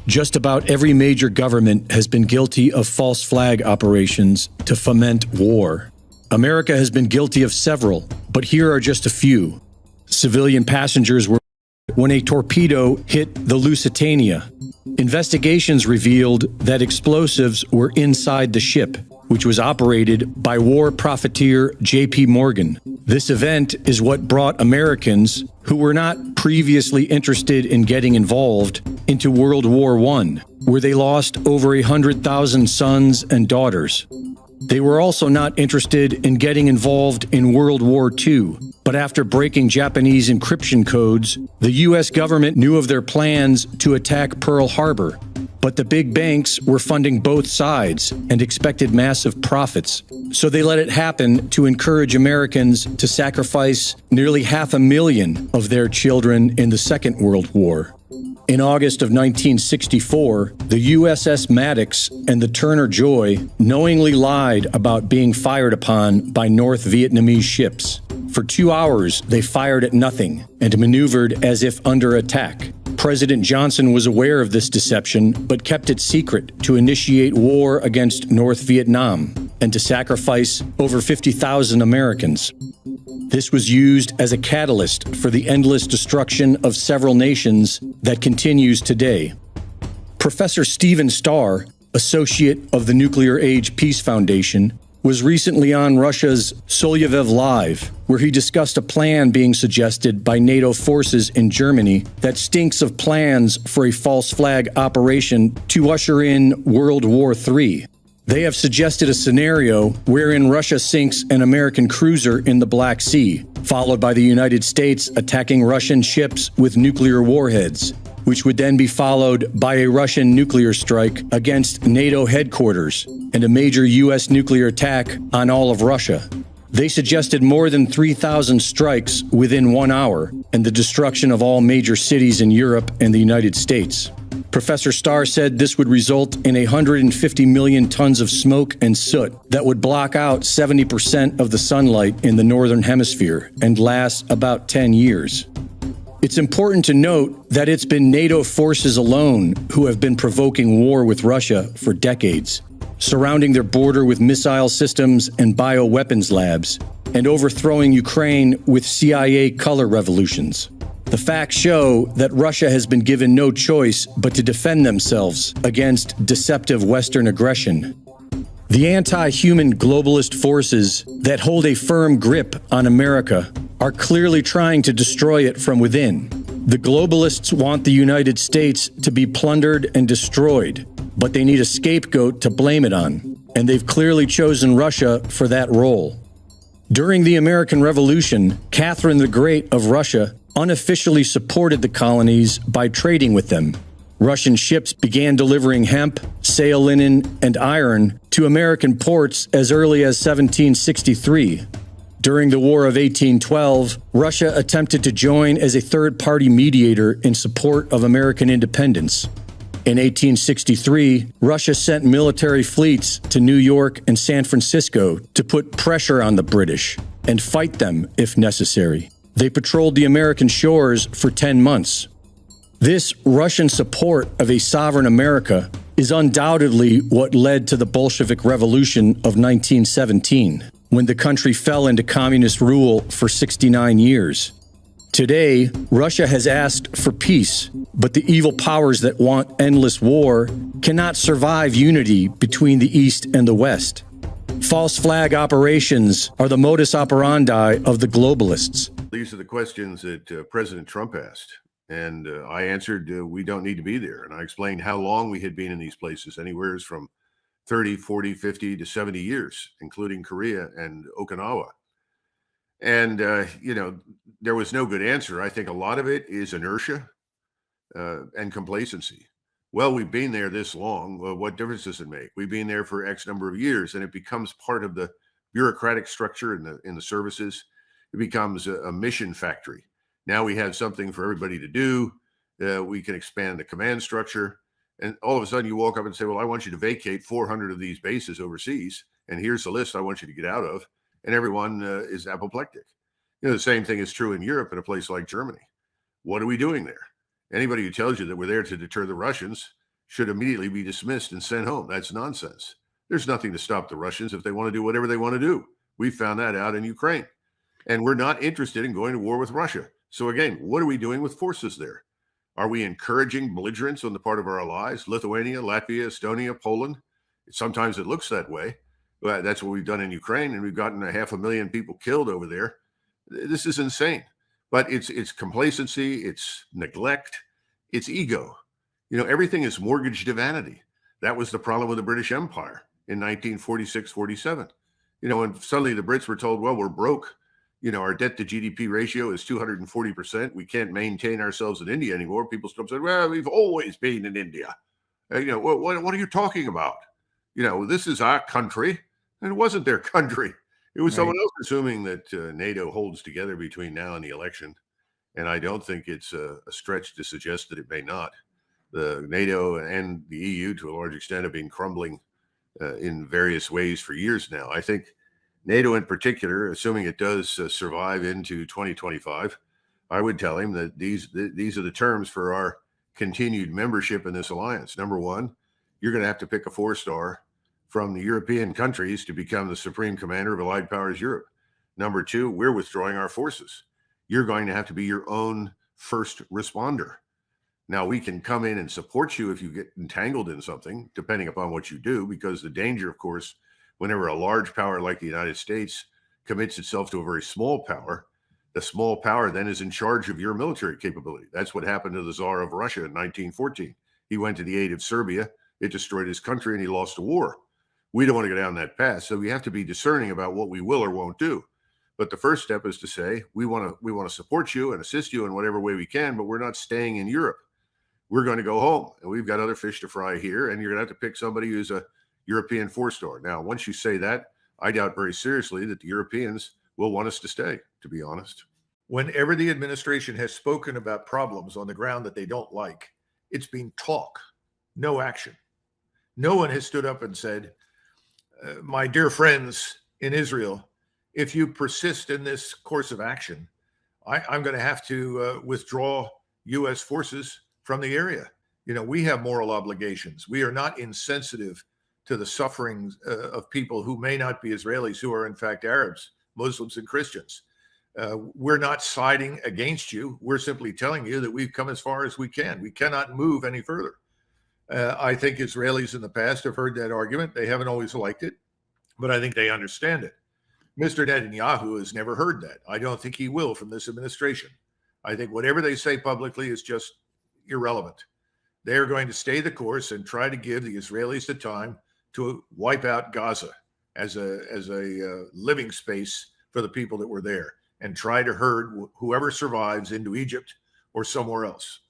Just about every major government has been guilty of false flag operations to foment war. America has been guilty of several, but here are just a few. Civilian passengers were when a torpedo hit the Lusitania. Investigations revealed that explosives were inside the ship, which was operated by war profiteer J.P. Morgan. This event is what brought Americans, who were not previously interested in getting involved, into World War I, where they lost over 100,000 sons and daughters. They were also not interested in getting involved in World War II, but after breaking Japanese encryption codes, the U.S. government knew of their plans to attack Pearl Harbor. But the big banks were funding both sides and expected massive profits, so they let it happen to encourage Americans to sacrifice nearly 500,000 of their children in the Second World War. In August of 1964, the USS Maddox and the Turner Joy knowingly lied about being fired upon by North Vietnamese ships. For 2 hours, they fired at nothing and maneuvered as if under attack. President Johnson was aware of this deception, but kept it secret to initiate war against North Vietnam and to sacrifice over 50,000 Americans. This was used as a catalyst for the endless destruction of several nations that continues today. Professor Stephen Starr, associate of the Nuclear Age Peace Foundation, was recently on Russia's Solovyev Live, where he discussed a plan being suggested by NATO forces in Germany that stinks of plans for a false flag operation to usher in World War III. They have suggested a scenario wherein Russia sinks an American cruiser in the Black Sea, followed by the United States attacking Russian ships with nuclear warheads, which would then be followed by a Russian nuclear strike against NATO headquarters and a major U.S. nuclear attack on all of Russia. They suggested more than 3,000 strikes within 1 hour and the destruction of all major cities in Europe and the United States. Professor Starr said this would result in 150 million tons of smoke and soot that would block out 70% of the sunlight in the northern hemisphere and last about 10 years. It's important to note that it's been NATO forces alone who have been provoking war with Russia for decades, surrounding their border with missile systems and bioweapons labs, and overthrowing Ukraine with CIA color revolutions. The facts show that Russia has been given no choice but to defend themselves against deceptive Western aggression. The anti-human globalist forces that hold a firm grip on America are clearly trying to destroy it from within. The globalists want the United States to be plundered and destroyed, but they need a scapegoat to blame it on, and they've clearly chosen Russia for that role. During the American Revolution, Catherine the Great of Russia unofficially supported the colonies by trading with them. Russian ships began delivering hemp, sail linen, and iron to American ports as early as 1763. During the War of 1812, Russia attempted to join as a third-party mediator in support of American independence. In 1863, Russia sent military fleets to New York and San Francisco to put pressure on the British and fight them if necessary. They patrolled the American shores for 10 months. This Russian support of a sovereign America is undoubtedly what led to the Bolshevik Revolution of 1917, when the country fell into communist rule for 69 years. Today, Russia has asked for peace, but the evil powers that want endless war cannot survive unity between the East and the West. False flag operations are the modus operandi of the globalists. These are the questions that President Trump asked. And I answered, we don't need to be there. And I explained how long we had been in these places, anywhere from 30, 40, 50 to 70 years, including Korea and Okinawa. And, there was no good answer. I think a lot of it is inertia and complacency. Well, we've been there this long. Well, what difference does it make? We've been there for X number of years, and it becomes part of the bureaucratic structure in the services. It becomes a mission factory. Now we have something for everybody to do. We can expand the command structure. And all of a sudden you walk up and say, well, I want you to vacate 400 of these bases overseas. And here's the list I want you to get out of. And everyone is apoplectic. The same thing is true in Europe in a place like Germany. What are we doing there? Anybody who tells you that we're there to deter the Russians should immediately be dismissed and sent home. That's nonsense. There's nothing to stop the Russians if they want to do whatever they want to do. We found that out in Ukraine. And we're not interested in going to war with Russia. So again, what are we doing with forces there? Are we encouraging belligerence on the part of our allies, Lithuania, Latvia, Estonia, Poland? Sometimes it looks that way. But that's what we've done in Ukraine, and we've gotten 500,000 people killed over there. This is insane. But it's complacency, it's neglect, it's ego. Everything is mortgaged to vanity. That was the problem with the British Empire in 1946-47. When suddenly the Brits were told, well, we're broke. Our debt to GDP ratio is 240%. We can't maintain ourselves in India anymore. People still said, well, we've always been in India. What are you talking about? This is our country. And it wasn't their country. It was someone else, assuming that NATO holds together between now and the election. And I don't think it's a stretch to suggest that it may not. The NATO and the EU, to a large extent, have been crumbling in various ways for years now. I think NATO in particular, assuming it does survive into 2025, I would tell him that these are the terms for our continued membership in this alliance. Number one, you're going to have to pick a 4-star from the European countries to become the supreme commander of Allied Powers Europe. Number two, we're withdrawing our forces. You're going to have to be your own first responder. Now, we can come in and support you if you get entangled in something, depending upon what you do, because the danger, of course, whenever a large power like the United States commits itself to a very small power, the small power then is in charge of your military capability. That's what happened to the Tsar of Russia in 1914. He went to the aid of Serbia. It destroyed his country and he lost a war. We don't want to go down that path. So we have to be discerning about what we will or won't do. But the first step is to say, we want to support you and assist you in whatever way we can, but we're not staying in Europe. We're going to go home, and we've got other fish to fry here, and you're going to have to pick somebody who's a European 4-star. Now, once you say that, I doubt very seriously that the Europeans will want us to stay, to be honest. Whenever the administration has spoken about problems on the ground that they don't like, it's been talk, no action. No one has stood up and said, my dear friends in Israel, if you persist in this course of action, I'm going to have to withdraw U.S. forces from the area. We have moral obligations. We are not insensitive to the sufferings of people who may not be Israelis, who are in fact Arabs, Muslims, and Christians. We're not siding against you. We're simply telling you that we've come as far as we can. We cannot move any further. I think Israelis in the past have heard that argument. They haven't always liked it, but I think they understand it. Mr. Netanyahu has never heard that. I don't think he will from this administration. I think whatever they say publicly is just irrelevant. They are going to stay the course and try to give the Israelis the time to wipe out Gaza as a living space for the people that were there, and try to herd whoever survives into Egypt or somewhere else.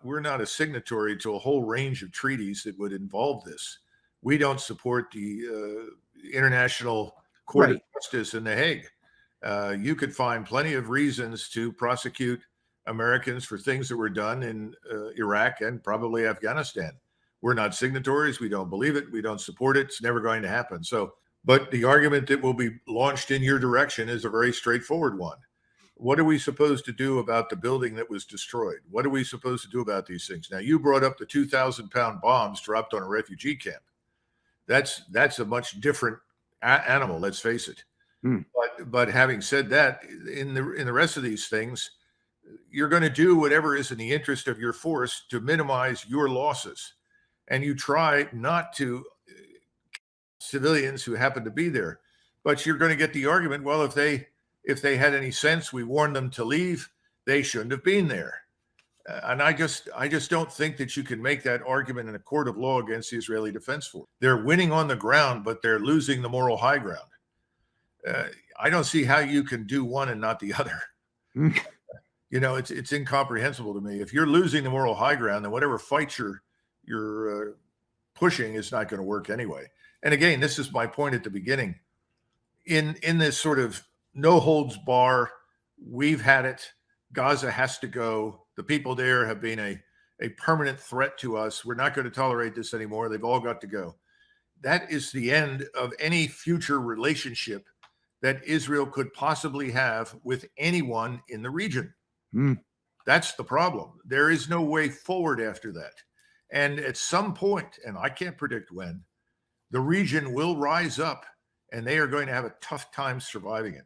We're not a signatory to a whole range of treaties that would involve this. We don't support the International Court of Justice in The Hague. You could find plenty of reasons to prosecute Americans for things that were done in Iraq and probably Afghanistan. We're not signatories. We don't believe it. We don't support it. It's never going to happen. But the argument that will be launched in your direction is a very straightforward one. What are we supposed to do about the building that was destroyed? What are we supposed to do about these things? Now, you brought up the 2,000-pound bombs dropped on a refugee camp. That's a much different animal. Let's face it. But having said that, in the rest of these things, you're going to do whatever is in the interest of your force to minimize your losses, and you try not to civilians who happen to be there. But you're going to get the argument, well, if they had any sense, we warned them to leave, they shouldn't have been there. And I just don't think that you can make that argument in a court of law against the Israeli Defense Force. They're winning on the ground, but they're losing the moral high ground. I don't see how you can do one and not the other. You know, it's incomprehensible to me. If you're losing the moral high ground, then whatever fight you're pushing is not going to work anyway. And again, this is my point at the beginning. In this sort of no holds bar, we've had it. Gaza has to go. The people there have been a permanent threat to us. We're not going to tolerate this anymore. They've all got to go. That is the end of any future relationship that Israel could possibly have with anyone in the region. That's the problem. There is no way forward after that. And at some point, and I can't predict when, the region will rise up and they are going to have a tough time surviving it.